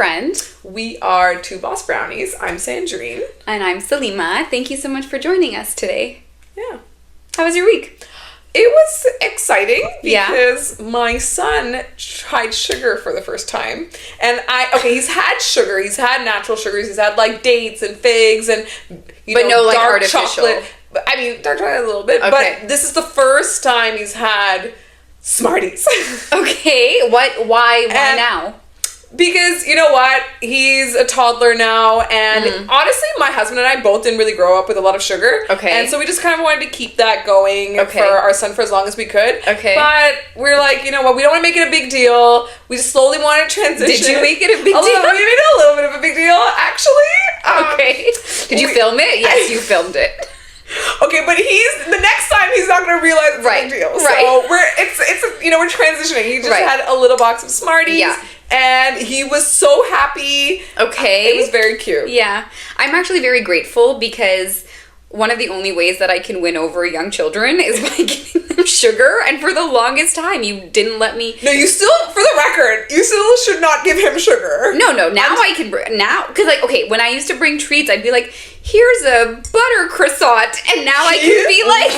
friend. We are two boss brownies. I'm Sandrine. And I'm Salima. Thank you so much for joining us today. Yeah. How was your week? It was exciting because my son tried sugar for the first time. And he's had sugar. He's had natural sugars. He's had like dates and figs and, no like dark artificial. chocolate. I mean, dark chocolate a little bit. Okay. But this is the first time he's had Smarties. Okay. Why now? Because, you know what, he's a toddler now, and honestly, my husband and I both didn't really grow up with a lot of sugar. Okay. And so we just kind of wanted to keep that going for our son for as long as we could. Okay. But we're like, you know what, we don't want to make it a big deal. We just slowly want to transition. Did you make it a big deal? We made it a little bit of a big deal, actually. Okay. Did you film it? Yes, you filmed it. Okay, but the next time he's not going to realize it's a big deal. Right. So we're transitioning. He just had a little box of Smarties. Yeah. And he was so happy. Okay. It was very cute. Yeah. I'm actually very grateful because one of the only ways that I can win over young children is by giving them sugar. And for the longest time, you didn't let me... No, you still, for the record, you still should not give him sugar. No. Now I can... Now... Because, when I used to bring treats, I'd be like, here's a butter croissant. And now I can be like...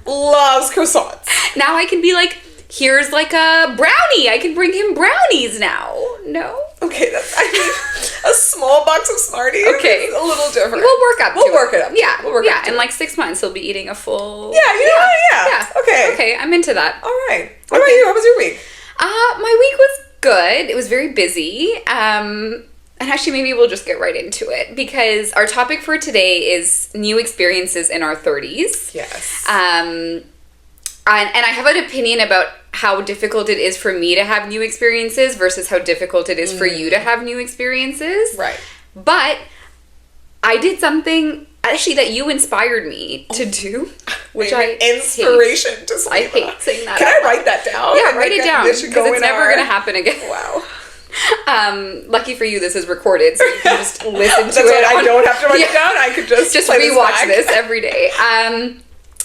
Loves croissants. Now I can be like... Here's like a brownie. I can bring him brownies now. No? Okay, a small box of Smarties is a little different. We'll work up to it. We'll work it up. Yeah. We'll work it up. In like 6 months, he'll be eating a full... Yeah. Okay, I'm into that. All right. What about you? How was your week? My week was good. It was very busy. And actually, maybe we'll just get right into it because our topic for today is new experiences in our 30s. Yes. And I have an opinion about how difficult it is for me to have new experiences versus how difficult it is for you to have new experiences. Right. But I did something actually that you inspired me to do, which inspiration to Salima. I hate saying that. Can I write that down? Yeah, write it down because it's never going to happen again. Wow. Lucky for you, this is recorded, so you can just listen to it. I don't have to write it down. I could just rewatch this every day.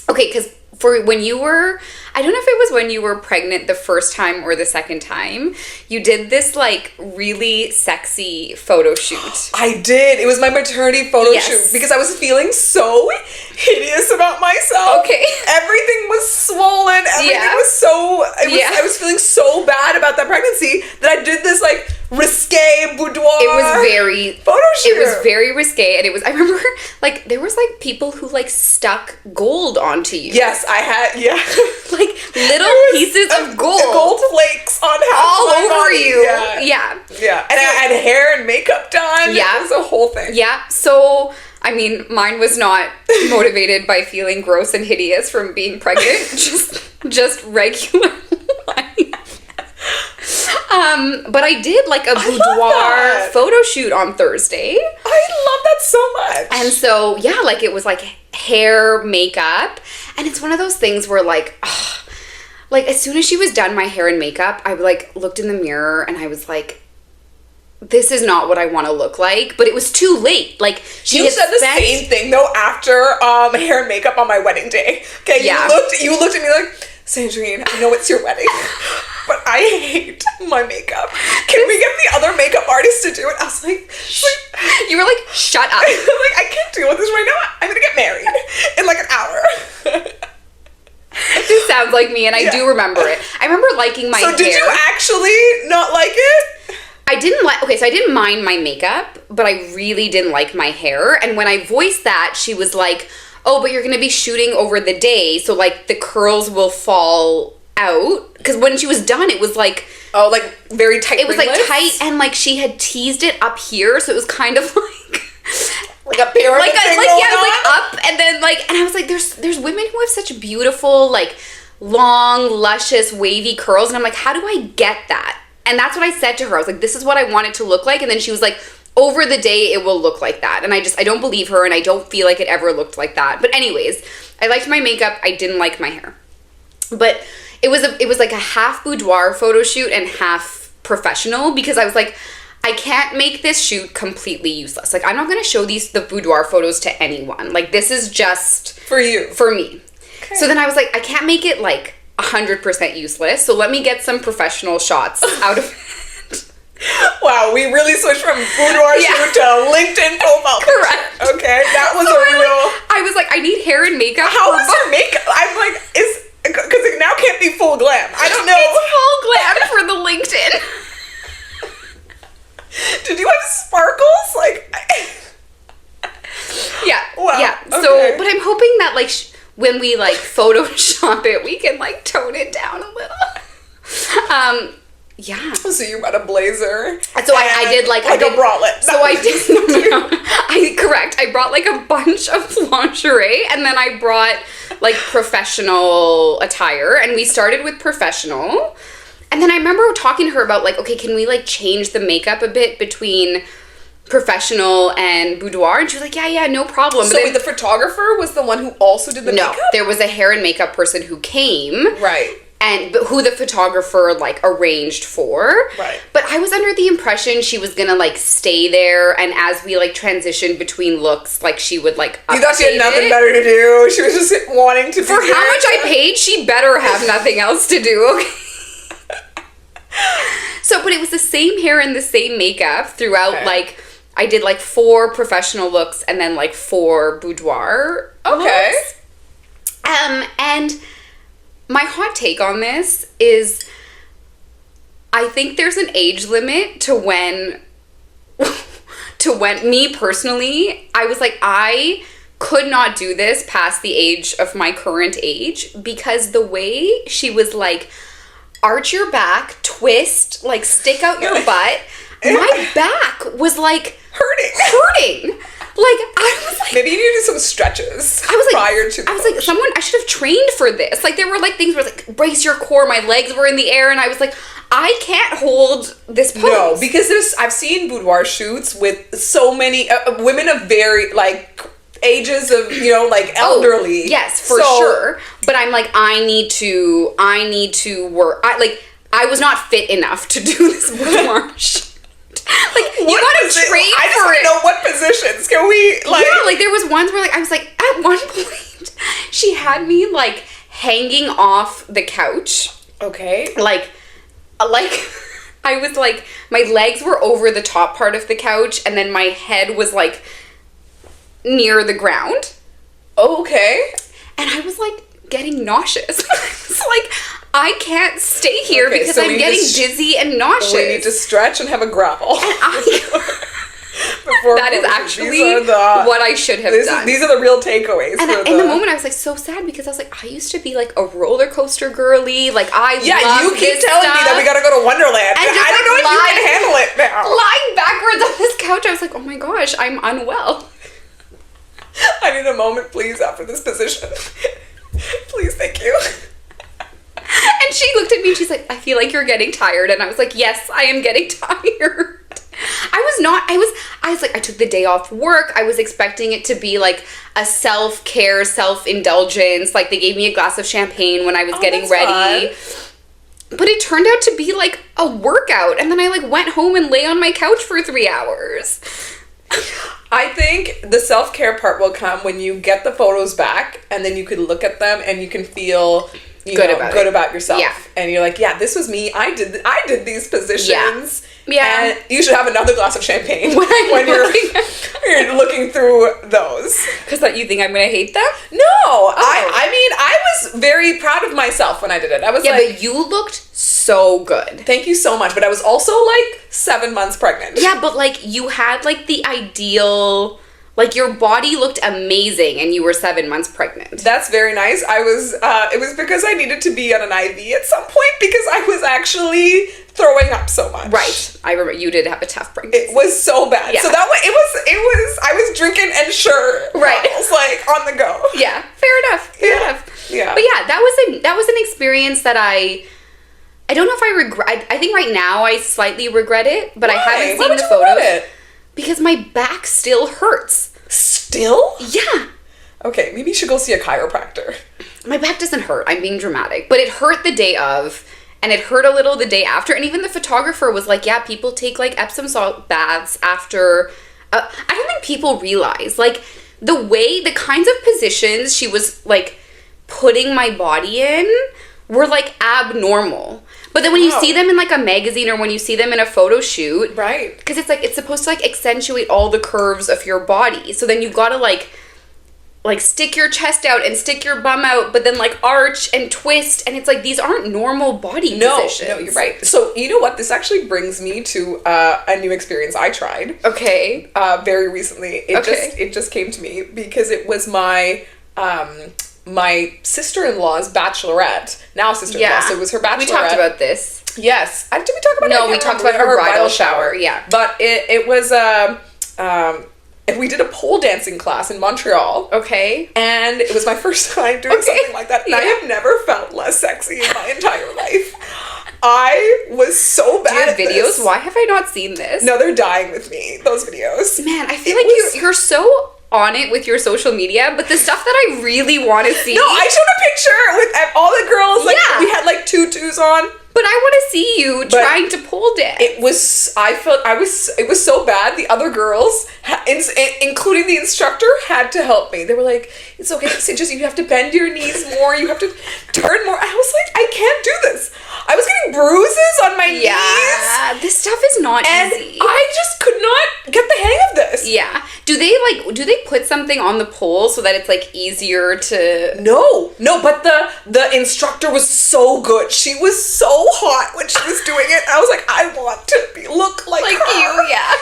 Okay, because for when you were, I don't know if it was when you were pregnant the first time or the second time, you did this like really sexy photo shoot. I did. It was my maternity photo shoot because I was feeling so hideous about myself. Okay. Everything was swollen. Everything was so, I was feeling so bad about that pregnancy that I did this like risque boudoir. It was very photo shoot. It was very risque, and it was. I remember like there was like people who like stuck gold onto you. Yes, I had. Yeah, like little pieces of gold flakes on all over body. you. Yeah. And I had hair and makap done. Yeah, it was a whole thing. Yeah, so. I mean, mine was not motivated by feeling gross and hideous from being pregnant. just regular life. But I did like a boudoir photo shoot on Thursday. I love that so much. And so, like it was like hair, makeup. And it's one of those things where like as soon as she was done my hair and makeup, I like looked in the mirror and I was like, this is not what I want to look like, but it was too late. Like you said the same thing though after hair and makeup on my wedding day. Okay, you looked at me like, Sandrine, I know it's your wedding, but I hate my makeup. Can we get the other makeup artist to do it? I was like you were like, shut up. I'm like, I can't deal with this right now. I'm gonna get married in like an hour. This sounds like me, and I do remember it. I remember liking my hair. So did you actually not like it? I didn't mind my makeup, but I really didn't like my hair. And when I voiced that, she was like, oh, but you're going to be shooting over the day, so like the curls will fall out. Because when she was done, it was like... Oh, like very tight. It was like tight, and like she had teased it up here, so it was kind of like... Like a pyramid thing going on? Up, and then like... And I was like, there's women who have such beautiful, like, long, luscious, wavy curls, and I'm like, how do I get that? And that's what I said to her. I was like, this is what I want it to look like. And then she was like, over the day, it will look like that. And I don't believe her, and I don't feel like it ever looked like that. But anyways, I liked my makeup. I didn't like my hair. But it was like a half boudoir photo shoot and half professional because I was like, I can't make this shoot completely useless. Like, I'm not going to show the boudoir photos to anyone. Like, this is just... For you. For me. Okay. So then I was like, I can't make it, like... 100% useless, so let me get some professional shots out of it. Wow, we really switched from boudoir shoot to LinkedIn profile picture. Correct. Okay, that was a real... I was like, I need hair and makeup. How was your makeup? I'm like, because it now can't be full glam. I don't know. It's full glam for the LinkedIn. Did you have sparkles? Like... Yeah. Wow. Yeah. Okay. So, but I'm hoping that like when we like Photoshop it, we can like tone it down a little. Yeah. So you brought a blazer. So I did like a bralette. So I did. No. I brought like a bunch of lingerie, and then I brought like professional attire, and we started with professional, and then I remember talking to her about like, okay, can we like change the makeup a bit between professional and boudoir? And she was like, yeah, no problem. So wait, the photographer was the one who also did the makeup? No, there was a hair and makeup person who came. Right. But who the photographer like arranged for. Right. But I was under the impression she was gonna like stay there, and as we like transitioned between looks, like she would like update. You thought she had nothing better to do. She was just wanting to. For how much I paid, she better have nothing else to do. Okay. So, but it was the same hair and the same makeup throughout. Okay. Like I did like 4 professional looks and then like 4 boudoir. Okay. Looks. And my hot take on this is I think there's an age limit to when me personally, I was like, I could not do this past the age of my current age, because the way she was like, arch your back, twist, like stick out your butt, my back was like hurting. Like, I was like... Maybe you need to do some stretches prior to... I was like, I should have trained for this. Like, there were, like, things where, like, brace your core. My legs were in the air, and I was like, I can't hold this pose. No, because I've seen boudoir shoots with so many women of very, like, ages of, you know, like, elderly. Oh, yes, for sure. But I'm like, I need to work. I was not fit enough to do this boudoir shoot. Like, you gotta train for it. I just want to know what positions. Can we, like... Yeah, like, there was ones where, like, I was like, at one point, she had me, like, hanging off the couch. Okay. Like, I was, like, my legs were over the top part of the couch, and then my head was, like, near the ground. Okay. And I was, like, getting nauseous. It's like... I can't stay here because I'm getting dizzy and nauseous. We need to stretch and have a gravel. That is actually what I should have done. These are the real takeaways. And in the moment, I was like so sad because I was like, I used to be like a roller coaster girly. Like you keep telling me that we gotta go to Wonderland. And I don't know if you can handle it now. Lying backwards on this couch, I was like, oh my gosh, I'm unwell. I need a moment, please, after this position. Please, thank you. And she looked at me and she's like, I feel like you're getting tired. And I was like, yes, I am getting tired. I was like, I took the day off work. I was expecting it to be like a self-care, self-indulgence. Like they gave me a glass of champagne when I was getting ready. Fun. But it turned out to be like a workout. And then I like went home and lay on my couch for 3 hours. I think the self-care part will come when you get the photos back and then you can look at them and you can feel... good about yourself. Yeah. And you're like, yeah, this was me. I did these positions. Yeah. And you should have another glass of champagne when you're looking through those. Because you think I'm going to hate them? No. Oh. I mean, I was very proud of myself when I did it. I was but you looked so good. Thank you so much. But I was also like 7 months pregnant. Yeah, but like you had like the ideal... Like, your body looked amazing and you were 7 months pregnant. That's very nice. It was because I needed to be on an IV at some point because I was actually throwing up so much. Right. I remember you did have a tough pregnancy. It was so bad. Yeah. So that way, I was drinking Ensure. Right. It was like on the go. Yeah. Fair enough. Yeah. But yeah, that was an experience that I don't know if I regret. I think right now I slightly regret it, but I haven't seen the photos. Because my back still hurts. Still? Yeah. Okay, maybe you should go see a chiropractor. My back doesn't hurt. I'm being dramatic. But it hurt the day of, and it hurt a little the day after. And even the photographer was like, yeah, people take, like, Epsom salt baths after... I don't think people realize, like, the kinds of positions she was, like, putting my body in were like abnormal. But then when you see them in like a magazine or when you see them in a photo shoot, right? Because it's like it's supposed to like accentuate all the curves of your body. So then you've got to like stick your chest out and stick your bum out, but then like arch and twist, and it's like these aren't normal body positions. No, you're right. So you know what? This actually brings me to a new experience I tried. Okay. Very recently. It just came to me because it was my my sister-in-law's bachelorette. Now sister-in-law, so it was her bachelorette. We talked about this. Yes. Did we talk about it? No, we talked about her bridal shower. Yeah. But it was we did a pole dancing class in Montreal. Okay. And it was my first time doing something like that. And I have never felt less sexy in my entire life. I was so bad at videos? This. Why have I not seen this? No, they're dying with me, those videos. Man, I feel you're so on it with your social media, but the stuff that I really want to see. No, I showed a picture with all the girls. Like, we had like tutus on. But I want to see you trying to pole dance. It was so bad. The other girls, including the instructor, had to help me. They were like, it's okay, just you have to bend your knees more. You have to turn more. I was like, I can't do this. I was getting bruises on my knees. Yeah, this stuff is not easy. I just could not get the hang of this. Yeah. Do they put something on the pole so that it's like easier to... No, but the instructor was so good. She was so hot when she was doing it. I was like, I want to look like her. You, yeah.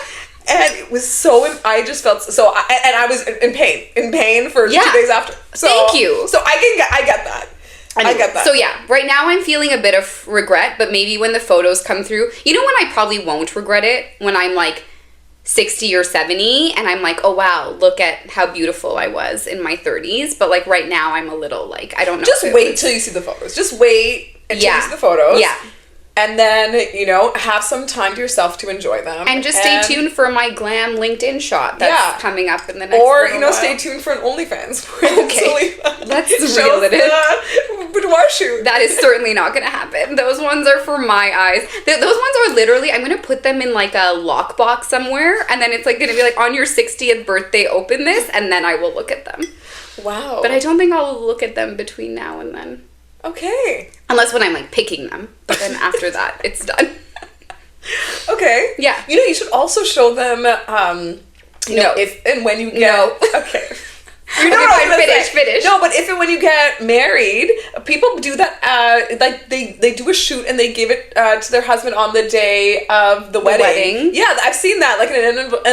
And it was so, I just felt so, and I was in pain for 2 days after. So, thank you. So I get that. I get that. So yeah, right now I'm feeling a bit of regret, but maybe when the photos come through, you know when I probably won't regret it? When I'm like 60 or 70 and I'm like, oh wow, look at how beautiful I was in my 30s. But like right now I'm a little like, I don't know. Just wait till you see the photos. Just wait until you see the photos. Yeah. And then, have some time to yourself to enjoy them. And just stay tuned for my glam LinkedIn shot that's coming up in the next while. Stay tuned for an OnlyFans. Okay. Let's reel it in. Boudoir shoot. That is certainly not going to happen. Those ones are for my eyes. Those ones are literally, I'm going to put them in like a lockbox somewhere, and then it's like going to be like, on your 60th birthday, open this, and then I will look at them. Wow. But I don't think I'll look at them between now and then. Okay. Unless when I'm like picking them. But then after that, it's done. Okay. Yeah. You should also show them, if and when you get... No. Okay. You know what I'm finish. No, but if and when you get married, people do that, like they do a shoot and they give it to their husband on the day of the wedding. Yeah, I've seen that, like an envelope.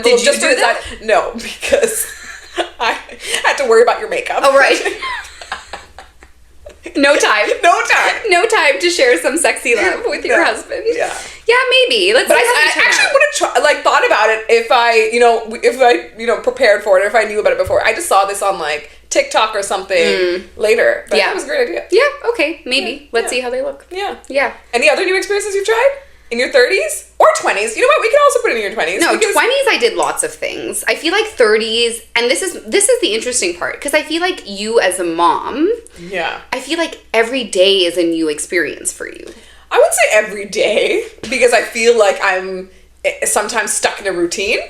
Did you do that? No, because I had to worry about your makeup. Oh, right. No time to share some sexy love with your husband. Yeah, maybe. But I actually would have thought about it if I prepared for it, or if I knew about it before. I just saw this on like TikTok or something later. But it was a great idea. Yeah. Okay. Maybe. Let's see how they look. Yeah. Any other new experiences you've tried in your 30s or 20s? You know what? We can also put it in your 20s. No, 20s I did lots of things. I feel like 30s, and this is the interesting part, because I feel like you as a mom, I feel like every day is a new experience for you. I would say every day, because I feel like I'm sometimes stuck in a routine.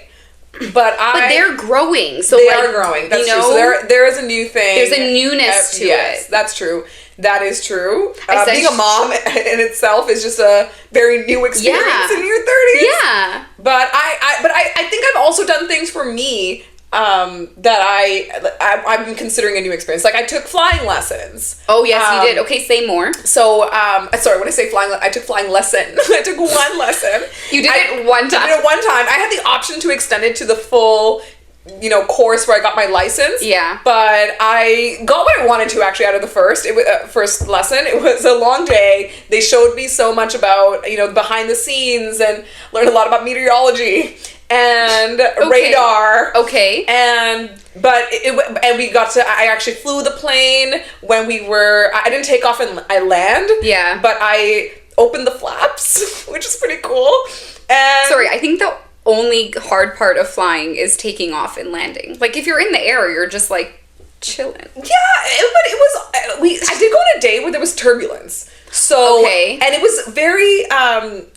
But they're growing. So they are growing. That's true. So there is a new thing. There's a newness to it. Yes, that's true. That is true. Being a mom in itself is just a very new experience in your 30s. Yeah. But I think I've also done things for me that I'm considering a new experience. Like I took flying lessons. Oh yes, you did. Okay, say more. So sorry, when I say flying, I took flying lesson. I took one lesson. You did it one time. I did it one time. I had the option to extend it to the full course where I got my license. Yeah. But I got what I wanted to actually out of the first lesson. It was a long day. They showed me so much about, behind the scenes, and learned a lot about meteorology and radar. Okay. And we got to, I actually flew the plane when I didn't take off and I land. Yeah. But I opened the flaps, which is pretty cool. And sorry, I think the only hard part of flying is taking off and landing. Like if you're in the air, you're just like chilling. Yeah, but it was. I did go on a day where there was turbulence. So and it was very.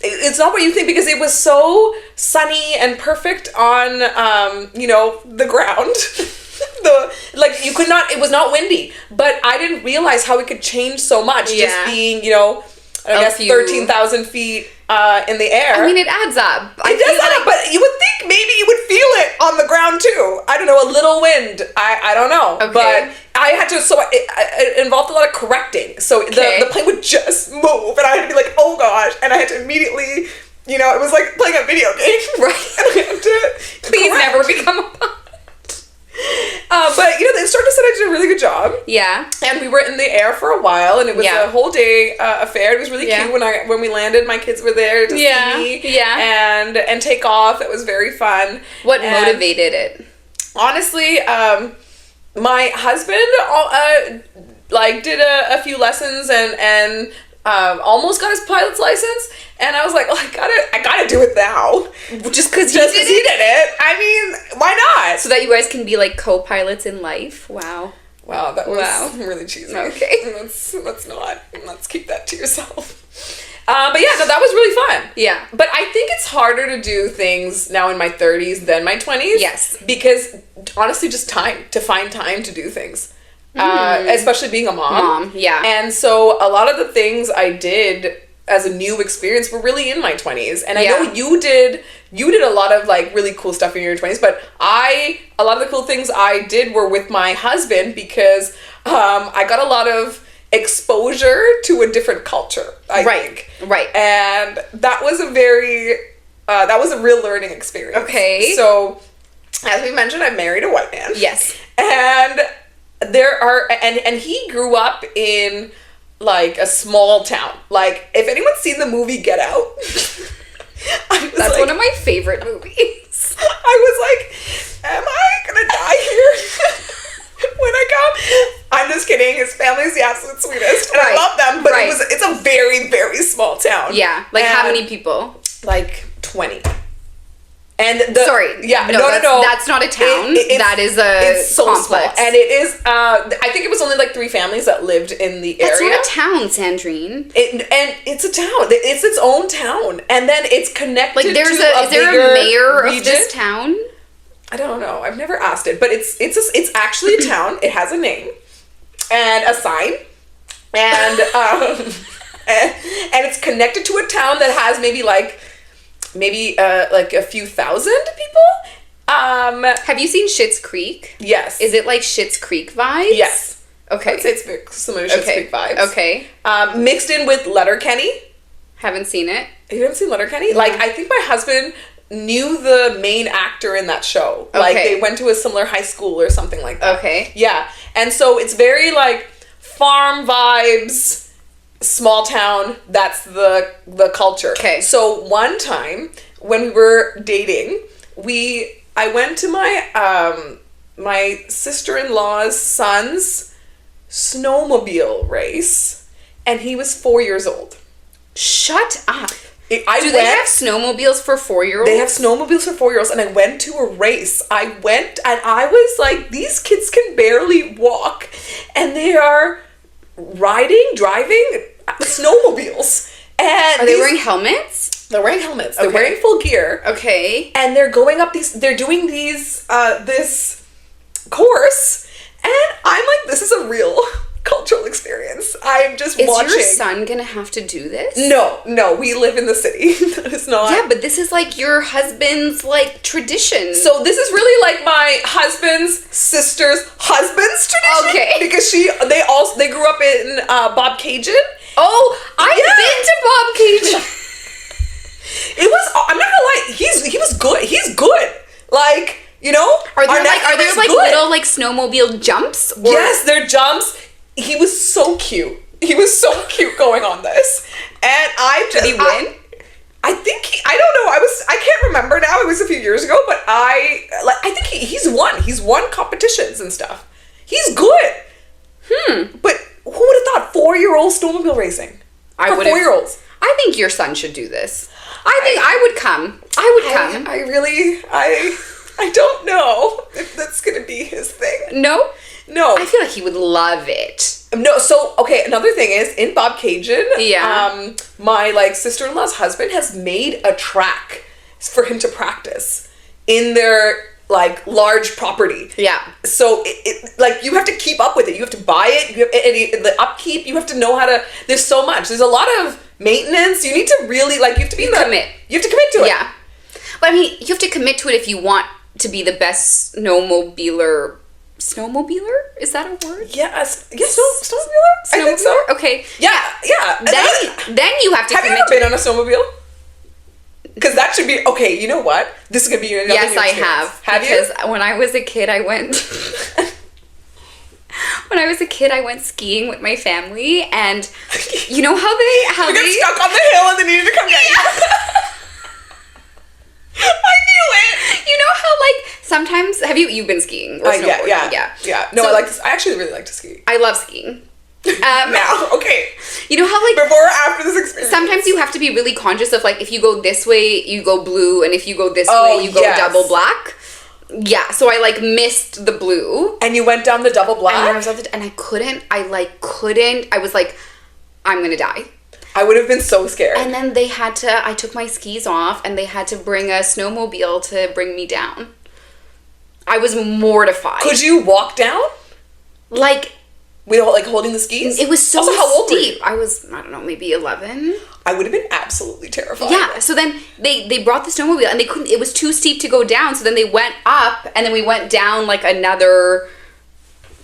It's not what you think, because it was so sunny and perfect on the ground. you could not, it was not windy, but I didn't realize how it could change so much just being, I guess 13,000 feet in the air. I mean, it adds up. It does add up, but you would think maybe you would feel it on the ground too. I don't know, a little wind. I don't know. Okay. But I had to, so it involved a lot of correcting. So the plane would just move, and I had to be like, oh gosh, and I had to immediately, it was like playing a video game. Right. And I had to Please correct. never become a pilot. But the instructor said I did a really good job. Yeah. And we were in the air for a while, and it was a whole day affair. It was really cute when we landed. My kids were there to see me. Yeah. And take off. It was very fun. What motivated it? Honestly, my husband did a few lessons and almost got his pilot's license, and I was like, I gotta do it now, just because he did it. I mean, why not? So that you guys can be like co-pilots in life. Wow, that was really cheesy. Okay, let's keep that to yourself. But yeah, that was really fun. Yeah, but I think it's harder to do things now in my 30s than my 20s. Yes, because honestly, just to find time to do things. Especially being a mom. Yeah. And so a lot of the things I did as a new experience were really in my 20s. And I know you did a lot of like really cool stuff in your 20s, but a lot of the cool things I did were with my husband because I got a lot of exposure to a different culture, I think. Right. And that was a real learning experience. Okay. So as we mentioned, I married a white man. Yes. And and he grew up in like a small town. Like, if anyone's seen the movie Get Out, that's one of my favorite movies. I was like, am I gonna die here when I come? I'm just kidding. His family's the absolute sweetest, and I love them. But it's a very, very small town. Yeah, like how many people? Like 20. And no, that's not a town. That is it's so complex. Small. And it is, I think it was only like 3 families that lived in the area. That's not a town, Sandrine. And it's a town. It's its own town. And then it's connected to is there a mayor of this town? I don't know. I've never asked it. But it's actually a town. It has a name and a sign. And, and it's connected to a town that has maybe like a few thousand people. Have you seen Schitt's Creek? Yes. Is it like Schitt's Creek vibes? Yes. Okay. I'd say it's very similar to Schitt's Creek vibes. Okay. Mixed in with Letterkenny. Haven't seen it. You haven't seen Letterkenny? Like, I think my husband knew the main actor in that show. Okay. Like, they went to a similar high school or something like that. Okay. Yeah. And so it's very like farm vibes. Small town, that's the culture. Okay. So one time when we were dating, I went to my sister-in-law's son's snowmobile race, and he was 4 years old. Shut up. They have snowmobiles for 4-year-olds? They have snowmobiles for 4-year-olds, and I went to a race. I went, and I was like, these kids can barely walk, and they are driving snowmobiles. And are they wearing helmets? They're wearing helmets. They're wearing full gear. Okay. And they're going up they're doing this course, and I'm like, this is a real cultural experience. I'm just watching. Is your son gonna have to do this? No, we live in the city. That is not. Yeah, but this is like your husband's like tradition. So this is really like my husband's sister's husband's tradition. Okay. Because they grew up in Bob Cajun. Oh, I've been to Bob Cajun. It was. I'm not gonna lie. He was good. He's good. Like, are there like little like snowmobile jumps? Yes, there are jumps. He was so cute. He was so cute going on this, and did he win? I think I don't know. I can't remember now. It was a few years ago, but I think he's won. He's won competitions and stuff. He's good. But who would have thought 4-year-old snowmobile racing? For 4-year-olds. I think your son should do this. I think I would come. I don't know if that's gonna be his thing. No. No. I feel like he would love it. No, so, okay, another thing is, in Bob Cajun, yeah. My, sister-in-law's husband has made a track for him to practice in their like large property. Yeah. So like you have to keep up with it. You have to buy it. The upkeep. You have to know how to. There's so much. There's a lot of maintenance. You need to really like. You have to commit. You have to commit to it. Yeah. But I mean, you have to commit to it if you want to be the best snowmobiler. Snowmobiler? Is that a word? Yes. Snowmobiler? I think so. Okay. Yeah. Then you have to have commit. Have you ever been on a snowmobile? Because that should be okay. You know what? This is gonna be another. Yes, I have. Have you? Because when I was a kid, I went. When I was a kid, I went skiing with my family, and you know how they got stuck on the hill and they needed to come get you. I knew it. You know how like sometimes you've been skiing or snowboarding? Yeah. No, I actually really like to ski. I love skiing. Now, okay. You know how like before or after this experience? Sometimes you have to be really conscious of like if you go this way, you go blue, and if you go this way, you go double black. Yeah, so I like missed the blue. And you went down the double black? And I couldn't. I was like, I'm gonna die. I would have been so scared. And then I took my skis off and they had to bring a snowmobile to bring me down. I was mortified. Could you walk down? Like, like holding the skis? It was so also, how old steep. I was, I don't know, maybe 11. I would have been absolutely terrified. Yeah, so then they brought the snowmobile and it was too steep to go down, so then they went up and then we went down like another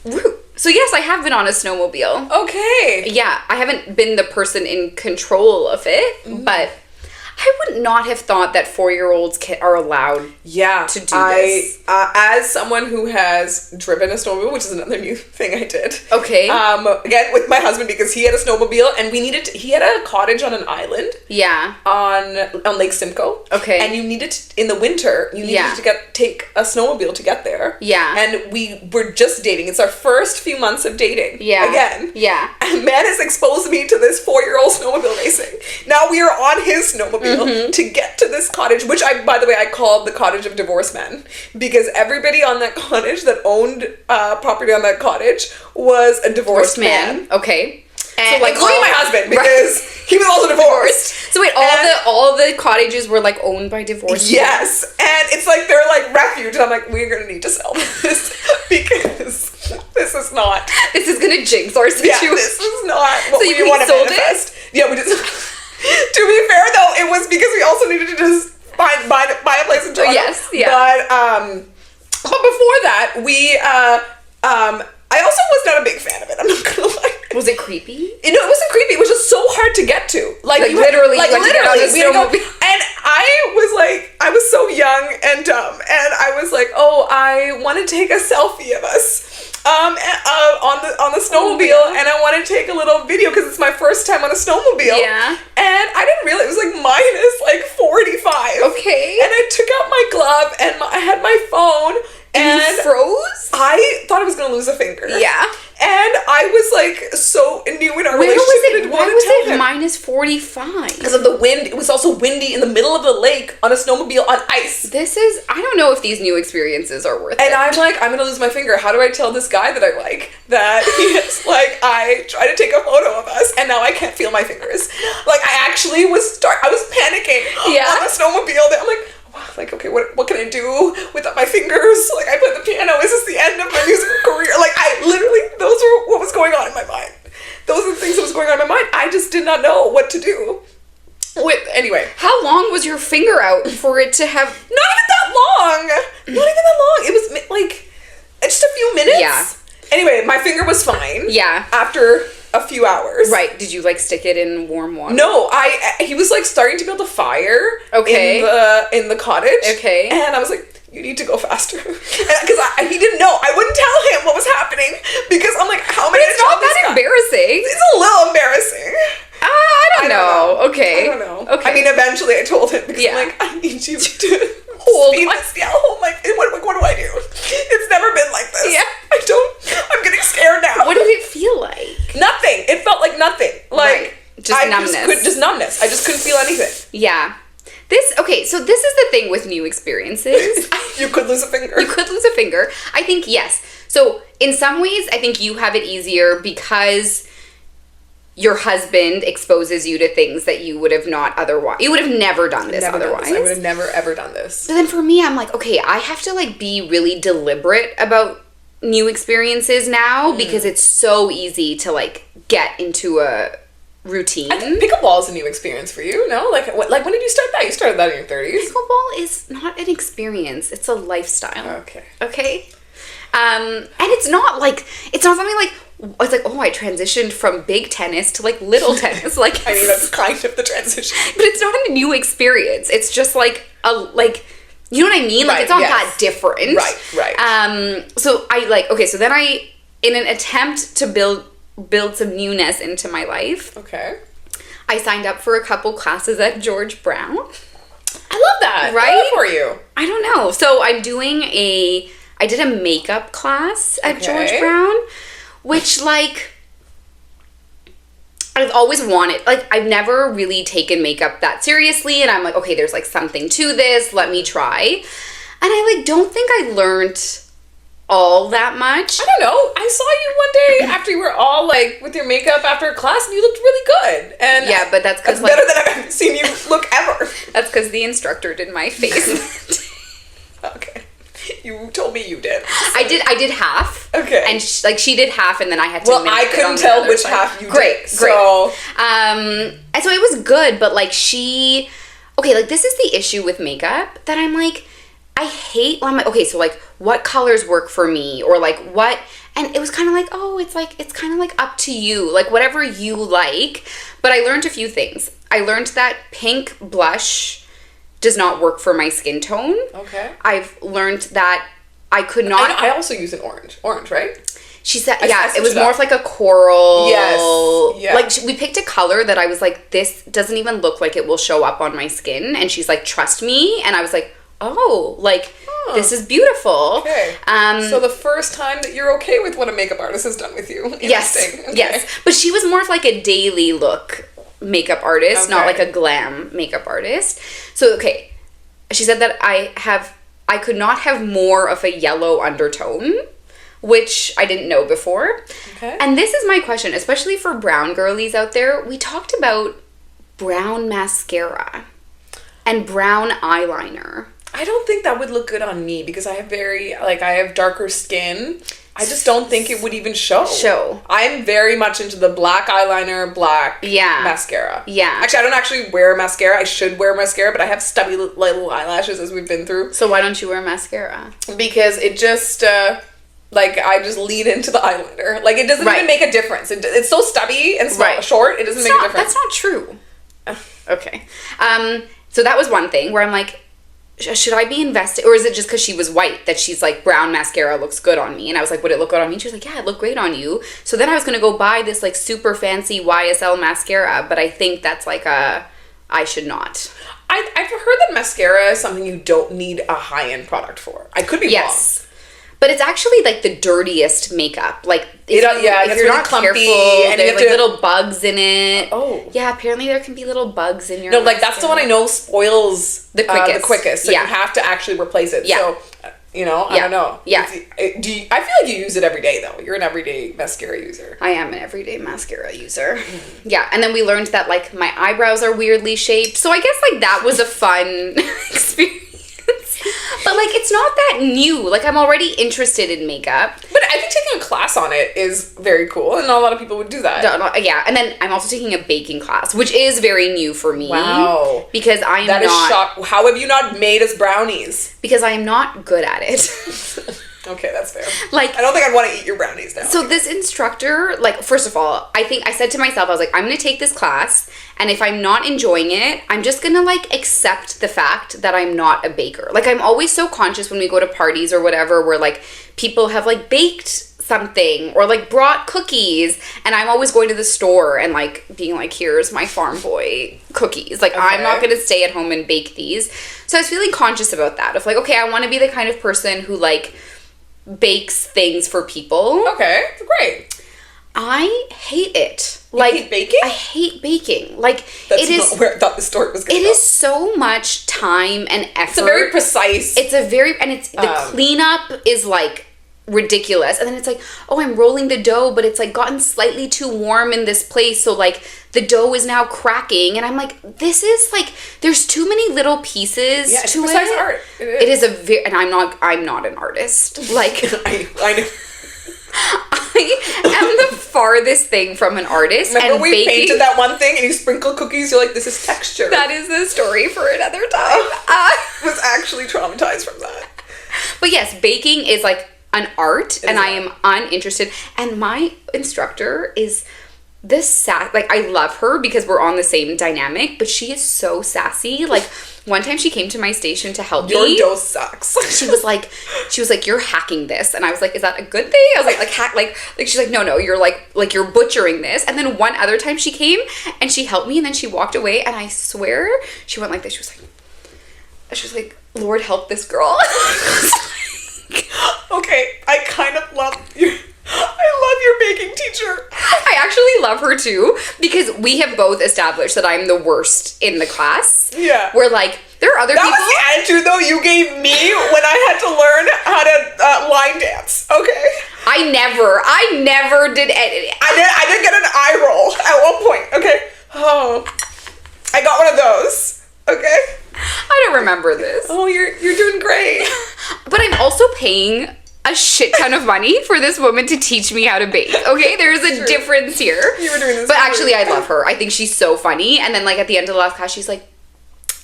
route. So yes, I have been on a snowmobile. Okay. Yeah, I haven't been the person in control of it, but I would not have thought that 4-year-olds are allowed to do this. As someone who has driven a snowmobile, which is another new thing I did. Okay. Again, with my husband, because he had a snowmobile and he had a cottage on an island. Yeah. On Lake Simcoe. Okay. And you needed to, in the winter, to take a snowmobile to get there. Yeah. And we were just dating. It's our first few months of dating. Yeah. Again. Yeah. And man has exposed me to this 4-year-old snowmobile racing. Now we are on his snowmobile. To get to this cottage, which by the way, I called the cottage of divorced men, because everybody on that cottage that owned property on that cottage was a divorced man. Okay. And so, like, including my husband, because he was also divorced. So wait, all the cottages were like owned by divorced men? Yes. And it's like they're like refuge, and I'm like, we're gonna need to sell this because this is not. This is gonna jinx our situation. Yeah, this is not what we want to manifest. Yeah, we just. To be fair, though, it was because we also needed to just buy a place in Toronto. Yes, yeah. But before that, I also was not a big fan of it. I'm not gonna lie. Was it creepy? It wasn't creepy. It was just so hard to get to. Literally, and I was so young and dumb, and I was like, oh, I want to take a selfie of us. On the snowmobile, and I want to take a little video because it's my first time on a snowmobile. Yeah. And I didn't realize it was like minus 45. Okay. And I took out my glove and I had my phone. And you froze? I thought I was going to lose a finger. Yeah. And I was like so new in our Why relationship. was it minus 45? Because of the wind. It was also windy in the middle of the lake on a snowmobile on ice. I don't know if these new experiences are worth it. And I'm like, I'm going to lose my finger. How do I tell this guy that I like that he is like, I tried to take a photo of us and now I can't feel my fingers. Like I actually was panicking on the snowmobile. I'm like, okay, what can I do without my fingers? Like, I play the piano. Is this the end of my musical career? Like, those were what was going on in my mind. Those are the things that was going on in my mind. I just did not know what to do. Anyway. How long was your finger out for it to have... Not even that long. It was, like, just a few minutes. Yeah. Anyway, my finger was fine. Yeah. After a few hours. Right. Did you like stick it in warm water? No, he was like starting to build a fire. Okay. In the cottage. Okay. And I was like, you need to go faster. Because he didn't know. I wouldn't tell him what was happening because I'm like, how many? It's not that embarrassing. It's a little embarrassing. I don't know. Okay. I don't know. Okay. I mean, eventually I told him because I'm like, I need you to hold my. What do I do? It's never been like this. Yeah. I'm getting scared now. What did it feel like? Nothing. It felt like nothing. Like right. Just numbness. Just numbness. I just couldn't feel anything. Yeah. So this is the thing with new experiences. You could lose a finger. I think, yes. So in some ways, I think you have it easier because your husband exposes you to things that you would have not otherwise. You would have never done this otherwise. I would have never ever done this. But then for me, I'm like, okay, I have to like be really deliberate about new experiences now because it's so easy to like get into a routine. I think pickleball is a new experience for you, no? Like when did you start that? You started that in your 30s. Pickleball is not an experience; it's a lifestyle. Okay. And it's not something like it's like, oh, I transitioned from big tennis to like little tennis. Like, I mean, that's kind of the transition. But it's not a new experience. It's just like you know what I mean? Like, it's not that different. Right. So I like, okay, so then I, in an attempt to build some newness into my life. Okay. I signed up for a couple classes at George Brown. I love that. Right? Good for you. I don't know. So I'm doing I did a makeup class at George Brown, which like, I've always wanted, like, I've never really taken makeup that seriously, and I'm like, okay, there's like something to this, let me try. And I like don't think I learned all that much. I don't know. I saw you one day after you were all like with your makeup after a class, and you looked really good. And yeah, but that's because better than I've seen you look ever. That's because the instructor did my face. Okay. You told me you did. I did half. Okay. And she did half, and then I had to. Well, I couldn't tell which half you did. Great. So. And so it was good, but like like this is the issue with makeup that I'm like, I hate. Well, I'm like, okay, so like, what colors work for me, or like what? And it was kind of like, oh, it's kind of like up to you, like whatever you like. But I learned a few things. I learned that pink blush does not work for my skin tone. Okay. I've learned that I could not. I also use an orange. Orange, right? She said, it was more of like a coral. Yes. Yeah. Like we picked a color that I was like, this doesn't even look like it will show up on my skin. And she's like, trust me. And I was like, oh, like this is beautiful. Okay. So the first time that you're okay with what a makeup artist has done with you. Yes. Okay. Yes. But she was more of like a daily look makeup artist, not like a glam makeup artist. So, okay, she said that I could not have more of a yellow undertone, which I didn't know before. Okay. And this is my question, especially for brown girlies out there. We talked about brown mascara and brown eyeliner. I don't think that would look good on me because I have darker skin. I just don't think it would even show. I'm very much into the black eyeliner, black mascara. Yeah. Actually, I don't actually wear mascara. I should wear mascara, but I have stubby little eyelashes as we've been through. So why don't you wear mascara? Because it just, I just lean into the eyeliner. Like, it doesn't even make a difference. It's so stubby and short, it doesn't make a difference. That's not true. Okay. So that was one thing where I'm like, should I be invested, or is it just because she was white that she's like, brown mascara looks good on me? And I was like, would it look good on me? And she was like, yeah, it looked great on you. So then I was gonna go buy this like super fancy YSL mascara, but I think that's like I should not. I've heard that mascara is something you don't need a high-end product for. I could be wrong. But it's actually like the dirtiest makeup. Like if you're not clumpy careful, and there's like little bugs in it. Oh. Yeah, apparently there can be little bugs in your No, like that's the one I know spoils the quickest. So you have to actually replace it. Yeah. So, I don't know. Yeah. I feel like you use it every day though. You're an everyday mascara user. I am an everyday mascara user. Yeah, and then we learned that like my eyebrows are weirdly shaped. So I guess like that was a fun experience. But like it's not that new. Like I'm already interested in makeup. But I think taking a class on it is very cool, and not a lot of people would do that. Yeah, and then I'm also taking a baking class, which is very new for me. Wow. Because I am not... That is shock. How have you not made us brownies? Because I am not good at it. Okay, that's fair. Like, I don't think I'd want to eat your brownies now. So this instructor, like, first of all, I said to myself, I was like, I'm going to take this class, and if I'm not enjoying it, I'm just going to, like, accept the fact that I'm not a baker. Like, I'm always so conscious when we go to parties or whatever where, like, people have, like, baked something or, like, brought cookies, and I'm always going to the store and, like, being like, here's my farm boy cookies. Like, I'm not going to stay at home and bake these. So I was feeling conscious about that of, like, okay, I want to be the kind of person who, like, bakes things for people. Okay, great. I hate it. You hate baking? I hate baking. Like, that's not where I thought the story was going to go. It is so much time and effort. It's a very precise. It's a very, and it's, the cleanup is like ridiculous. And then it's like, oh, I'm rolling the dough, but it's like gotten slightly too warm in this place, so like the dough is now cracking. And I'm like, this is like, there's too many little pieces to it. Art. It is a very, and I'm not an artist. Like I know. I am the farthest thing from an artist. Remember and we baking, painted that one thing and you sprinkle cookies, you're like, this is texture. that is a story for another time. I was actually traumatized from that. But yes, baking is like an art, and I am uninterested. And my instructor is this like, I love her because we're on the same dynamic, but she is so sassy. Like, one time she came to my station to help me. Your dough sucks. She was like, you're hacking this. And I was like, is that a good thing? I was like hack, like she's like, no, you're like you're butchering this. And then one other time she came and she helped me, and then she walked away, and I swear she went like this. She was like, Lord help this girl. Okay, I kind of love your baking teacher. I actually love her too, because we have both established that I'm the worst in the class. Yeah. Where like, there are other that people. That was the attitude though you gave me when I had to learn how to line dance, okay? I never did any. I did get an eye roll at one point, okay? Oh, I got one of those, okay? I don't remember this. Oh, you're doing great. But I'm also paying a shit ton of money for this woman to teach me how to bake. Okay, there's a difference here. You were doing this. But actually, I love her. I think she's so funny. And then like at the end of the last class, she's like,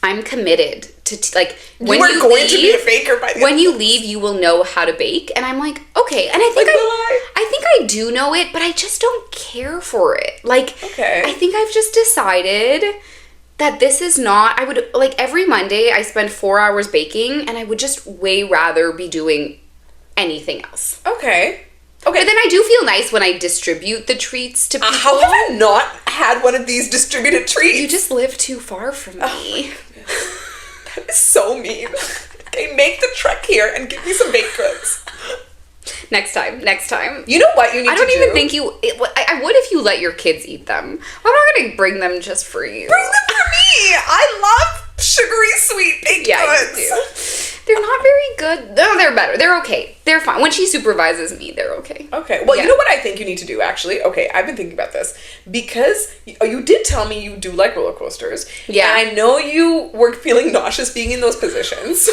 I'm committed to like when you are going to be a baker by the when you leave, you will know how to bake. And I'm like, okay. And I think like, I think I do know it, but I just don't care for it. Like, okay. I think I've just decided that this is not, I would, like, every Monday I spend 4 hours baking, and I would just way rather be doing anything else. Okay. But then I do feel nice when I distribute the treats to people. How have I not had one of these distributed treats? You just live too far from me. Oh, that is so mean. Okay, make the trek here and give me some baked goods. Next time. You know what you need to do? I don't even think you... I would if you let your kids eat them. I'm not going to bring them just for you. Bring them for me! I love sugary sweet baked goods. You do. They're not very good. No, they're better. They're okay. They're fine. When she supervises me, they're okay. Okay. Well, you know what I think you need to do, actually? Okay, I've been thinking about this. Because you did tell me you do like roller coasters. Yeah. And I know you were feeling nauseous being in those positions.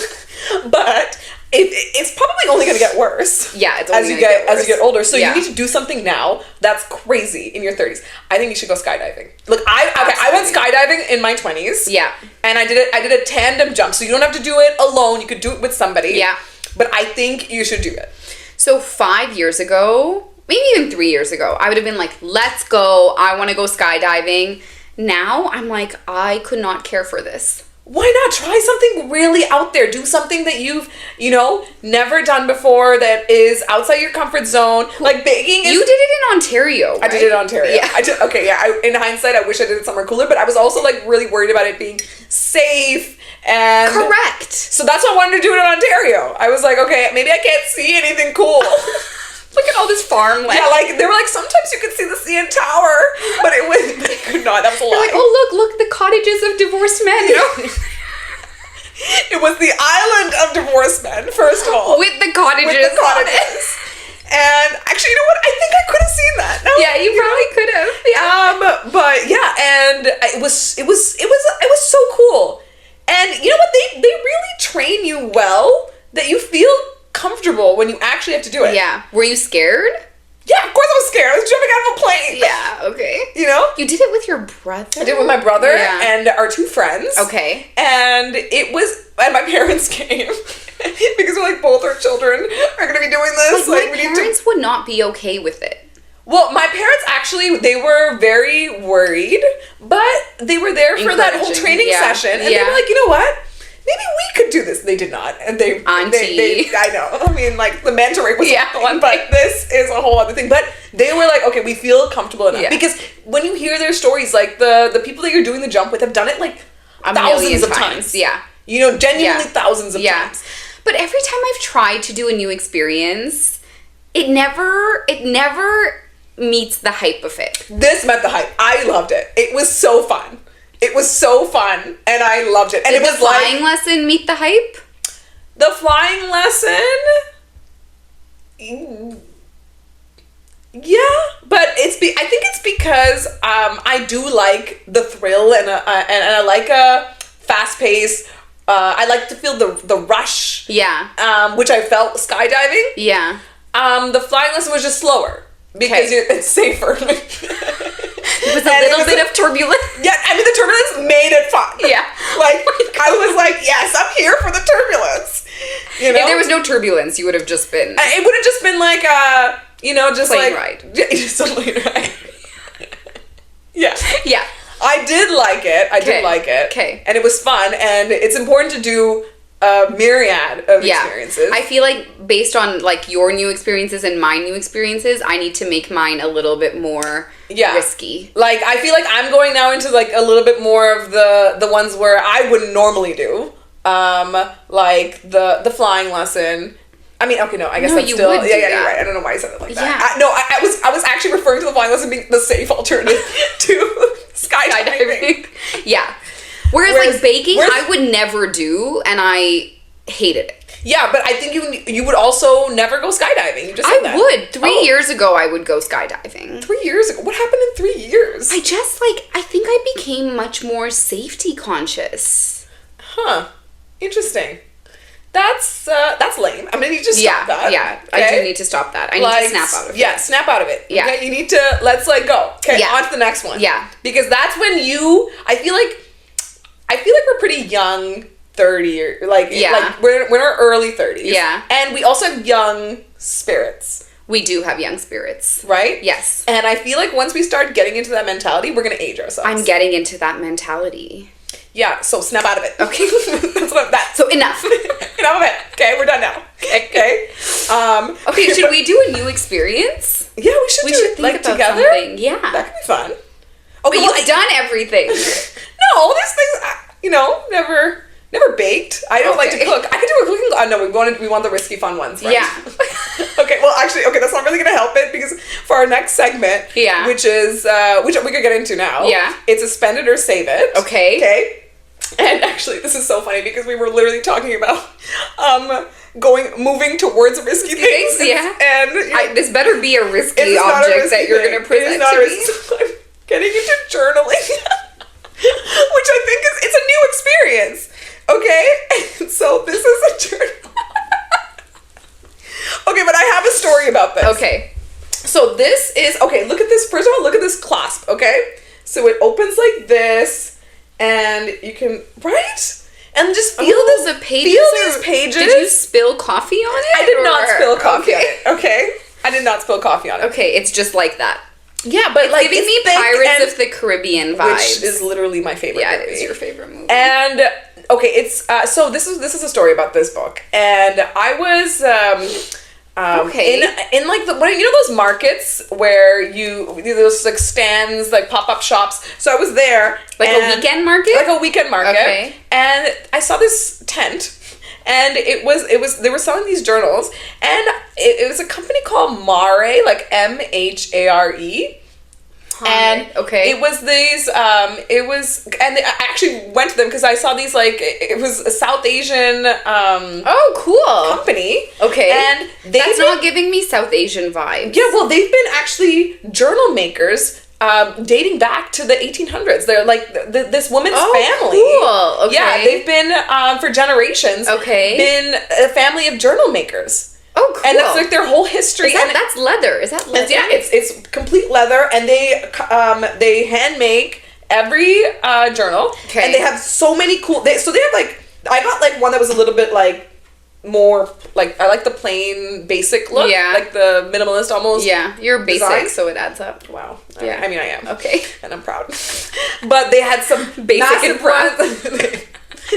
But... It's probably only going to get worse. Yeah, it's only as you get older. So yeah. you need to do something now that's crazy in your 30s. I think you should go skydiving. Look, I went skydiving in my 20s. Yeah. And I did a tandem jump, so you don't have to do it alone. You could do it with somebody. Yeah. But I think you should do it. So 5 years ago, maybe even 3 years ago, I would have been like, let's go. I want to go skydiving. Now I'm like, I could not care for this. Why not try something really out there? Do something that you've, never done before that is outside your comfort zone. Like baking is... You did it in Ontario, right? I did it in Ontario. Yeah. In hindsight, I wish I did it somewhere cooler, but I was also like really worried about it being safe and... Correct. So that's why I wanted to do it in Ontario. I was like, okay, maybe I can't see anything cool. Look at all this farmland. Yeah, like, they were like, sometimes you could see the CN Tower, but they could not. That was a lie. Like, oh, look, the cottages of divorced men. It was the island of divorced men, first of all. With the cottages. And actually, you know what? I think I could have seen that. No, yeah, you probably could have. Yeah. But yeah, and it was so cool. And you know what? They really train you well that you feel comfortable when you actually have to do it. Yeah. Were you scared? Yeah, of course I was scared. I was jumping out of a plane. Yeah, okay. You did it with your brother? I did it with my brother and our two friends. Okay. And my parents came because we're like, both our children are going to be doing this. Like my parents would not be okay with it. Well, my parents actually, they were very worried, but they were there for that whole training session. And they were like, you know what? Maybe we could do this. They did not. And they I know. I mean, like, the manta ray was one, but this is a whole other thing. But they were like, okay, we feel comfortable enough. Yeah. Because when you hear their stories, like, the people that you're doing the jump with have done it, like, thousands of times. Yeah. Genuinely thousands of times. But every time I've tried to do a new experience, it never meets the hype of it. This met the hype. I loved it. It was so fun. It was so fun, and I loved it. And Did the flying lesson meet the hype? The flying lesson... Yeah, but I think it's because I do like the thrill and I like a fast pace. I like to feel the rush. Yeah. Which I felt skydiving. Yeah. The flying lesson was just slower because it's safer. It was a little bit of turbulence. Yeah, I mean the turbulence made it fun. Yeah. Like I was like, yes, I'm here for the turbulence. You know? If there was no turbulence, you would have just been. It would have just been like just plane like ride. Just a plane ride. Yeah. Yeah. I did like it. I did like it. Okay. And it was fun, and it's important to do a myriad of experiences. I feel like based on like your new experiences and my new experiences, I need to make mine a little bit more risky. Like I feel like I'm going now into like a little bit more of the ones where I wouldn't normally do. Like the flying lesson. I mean, okay, no, I guess that's still... Yeah, you're right. I don't know why I said it like that. I was actually referring to the flying lesson being the safe alternative to skydiving. Yeah. Whereas like baking, I would never do, and I hated it. Yeah, but I think you would also never go skydiving. You just said that. I would. 3 years ago, I would go skydiving. 3 years ago? What happened in 3 years? I think I became much more safety conscious. Huh. Interesting. That's lame. I'm gonna need to stop that. Yeah, okay? I do need to stop that. I need to snap out of it. Yeah, snap out of it. Yeah. Okay, you need to, let's like go. Okay, on to the next one. Yeah. Because that's when I feel like we're pretty young, 30 or like we're in our early 30s. Yeah. And we also have young spirits. We do have young spirits. Right? Yes. And I feel like once we start getting into that mentality, we're gonna age ourselves. I'm getting into that mentality. Yeah, so snap out of it. Okay. So enough. Enough of it. Okay, we're done now. Okay. Okay, should we do a new experience? Yeah, we should think like about together. Something. Yeah. That could be fun. Okay, but you've done everything. No, there's things, never baked. I don't like to cook. I could do a cooking. No, we want the risky fun ones, right? Yeah. Okay, well, actually, that's not really going to help it because for our next segment, which is, which we could get into now. Yeah. It's a spend it or save it. Okay. Okay. And actually, this is so funny because we were literally talking about moving towards risky things. Yeah. And this better be a risky object that you're going to present to me. I'm getting into journaling, which I think it's a new experience. Okay? And so this is a journal. Okay, but I have a story about this. Okay. So this is, okay, look at this. First of all, look at this clasp, okay? So it opens like this. And you can, right? And just feel these pages. Did you spill coffee on it? I did not spill coffee on it, okay? I did not spill coffee on it. Okay, it's just like that. Yeah, but it's giving me Pirates of the Caribbean vibes. Which is literally my favorite movie. Yeah, it is your favorite movie. And, okay, it's, so this is a story about this book. And I was, in like those markets where those like stands, like pop-up shops. So I was there. Like a weekend market? Like a weekend market. Okay. And I saw this tent. And it was they were selling these journals. And it was a company called Mare, like MHARE. And it was these, and I actually went to them because I saw these, like, it was a South Asian, cool. company. Okay. And that's not giving me South Asian vibes. Yeah, well, they've been actually journal makers, dating back to the 1800s. They're like this woman's family. Cool. Okay. Yeah, they've been, for generations, been a family of journal makers. Oh, cool. And that's like their whole history. That's leather. Is that leather? Yeah, it's complete leather, and they hand make every journal. Okay. And they have so many cool. They have like, I got like one that was a little bit like more like, I like the plain basic look. Yeah. Like the minimalist almost. Yeah, you're basic, design. So it adds up. Wow. Yeah. I mean, I am. Okay. And I'm proud. But they had some basic and proud.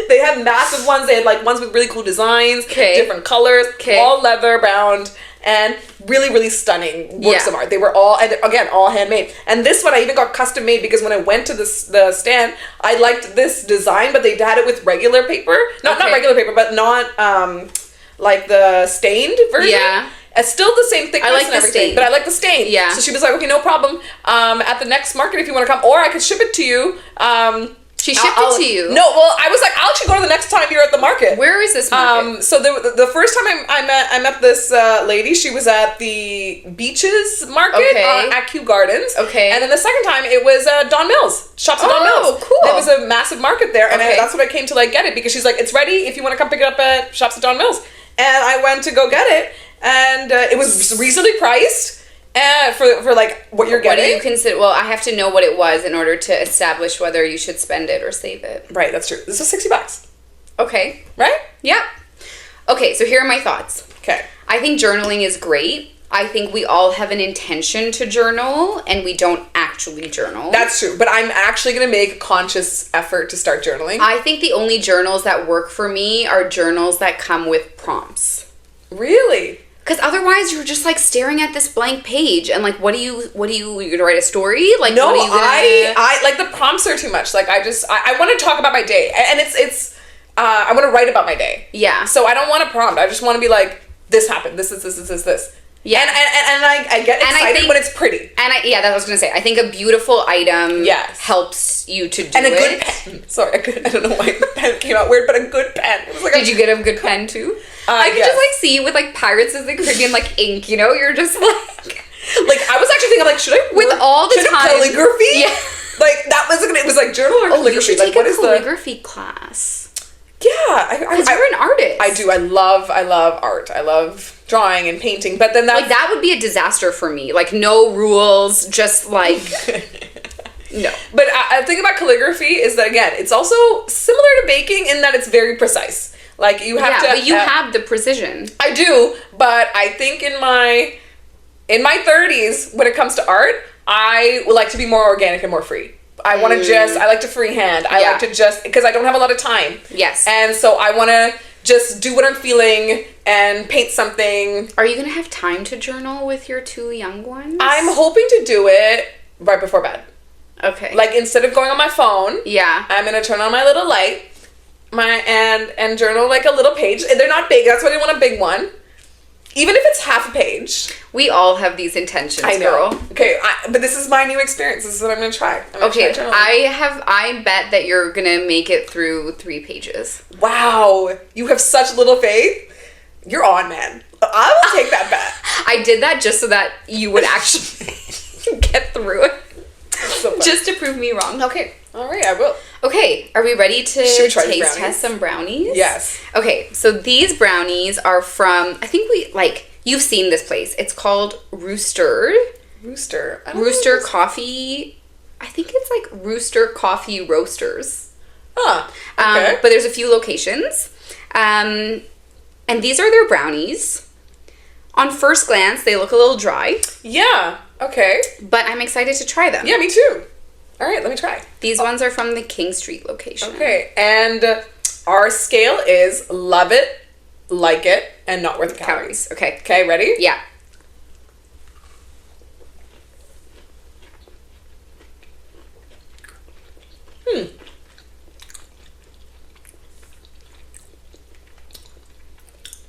They had massive ones. They had like ones with really cool designs, different colors, all leather bound, and really, really stunning works of art. They were all, and again, all handmade. And this one I even got custom made because when I went to the stand, I liked this design, but they had it with regular paper. Not regular paper, but not like the stained version. Yeah. It's still the same thickness and everything, but I like the stain. Yeah. So she was like, okay, no problem. At the next market, if you want to come, or I could ship it to you. She shipped it to you. No, well, I was like, I'll actually go to the next time you're at the market. Where is this market? So the first time I met this lady, she was at the Beaches Market at Kew Gardens. Okay. And then the second time, it was Don Mills. Shops at Don Mills. Oh, cool. There was a massive market there, and Okay. that's what I came to like get it, because she's like, it's ready if you want to come pick it up at Shops at Don Mills. And I went to go get it, and it was reasonably priced. For like what you're getting. What do you consider? Well, I have to know what it was in order to establish whether you should spend it or save it. Right, that's true. This was $60. Okay. Right? Yep. Okay, so here are my thoughts. Okay. I think journaling is great. I think we all have an intention to journal, and we don't actually journal. That's true, but I'm actually going to make a conscious effort to start journaling. I think the only journals that work for me are journals that come with prompts. Really? Because otherwise, you're just like staring at this blank page, and like, what do you? You're gonna write a story? Like, no, what are you gonna... I like the prompts are too much. Like, I want to talk about my day, and it's I want to write about my day. Yeah. So I don't want a prompt. I just want to be like, this happened. This. Yeah. And I get excited when it's pretty. And that's what I was gonna say. I think a beautiful item helps you to do it. And a good pen. Sorry, I don't know why the pen came out weird, but a good pen. It was like Did you get a good pen too? I could just like see you with like Pirates of the Caribbean like ink, you know? You're just like I was actually thinking, like, should I with all the time calligraphy? Yeah. Like that was like journal or calligraphy. You should like, take a calligraphy class. Yeah, because you're an artist. I do. I love art. I love drawing and painting. But then that would be a disaster for me. Like no rules, just like no. But the thing about calligraphy is that again, it's also similar to baking in that it's very precise. Like you have to. But you have the precision. I do, but I think in my 30s, when it comes to art, I would like to be more organic and more free. I want to I like to freehand. I like to just, because I don't have a lot of time. Yes. And so I want to just do what I'm feeling and paint something. Are you going to have time to journal with your 2 young ones? I'm hoping to do it right before bed. Okay. Like instead of going on my phone, I'm going to turn on my little light and journal like a little page. They're not big. That's why I didn't want a big one. Even if it's half a page. We all have these intentions, I know. girl. Okay, but this is my new experience. This is what I'm going to try. I bet that you're going to make it through 3 pages. Wow. You have such little faith. You're on, man. I will take that bet. I did that just so that you would actually get through it. So just to prove me wrong. Okay. All right, I will. Okay, are we ready to taste test some brownies? Yes. Okay, so these brownies are from, I think you've seen this place. It's called Rooster. Rooster Coffee. I think it's like Rooster Coffee Roasters. Huh. Okay. But there's a few locations. And these are their brownies. On first glance, they look a little dry. Yeah. Okay. But I'm excited to try them. Yeah, me too. All right, let me try. These ones are from the King Street location. Okay, and our scale is love it, like it, and not worth the calories. Okay. Okay, ready? Yeah.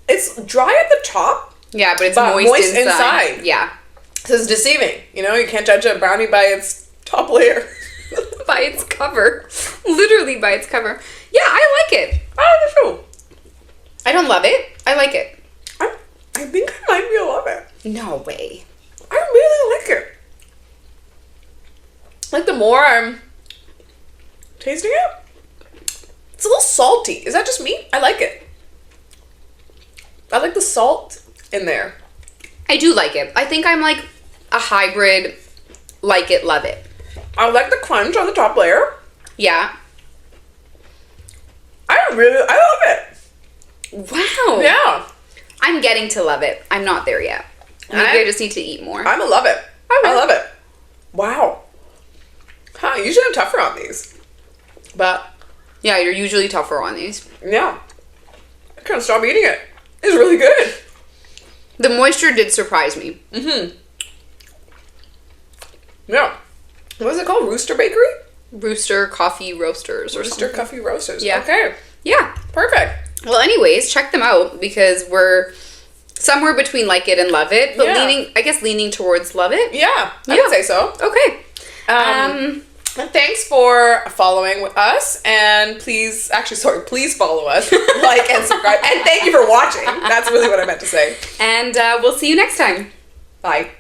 It's dry at the top. Yeah, but it's moist inside. Yeah. So it's deceiving. You know, you can't judge a brownie by its top layer. By its cover. Literally by its cover. Yeah, I like it. Oh, that's true. I don't love it. I like it. I think I might be love it. No way. I really like it. Like the more I'm tasting it, it's a little salty. Is that just me? I like it. I like the salt in there. I do like it. I think I'm like a hybrid, like it, love it. I like the crunch on the top layer. Yeah. I love it. Wow. Yeah. I'm getting to love it. I'm not there yet. Maybe I just need to eat more. I'm a love it. I love it. Wow. Huh, usually I'm tougher on these. But. Yeah, you're usually tougher on these. Yeah. I couldn't stop eating it. It's really good. The moisture did surprise me. Mm-hmm. Yeah. What is it called? Rooster Bakery? Rooster Coffee Roasters or something. Rooster Coffee Roasters. Yeah. Okay. Yeah. Perfect. Well, anyways, check them out because we're somewhere between like it and love it, but leaning towards love it. Yeah. I would say so. Okay. And thanks for following with us. And please follow us, like, and subscribe. And thank you for watching. That's really what I meant to say. And we'll see you next time. Bye.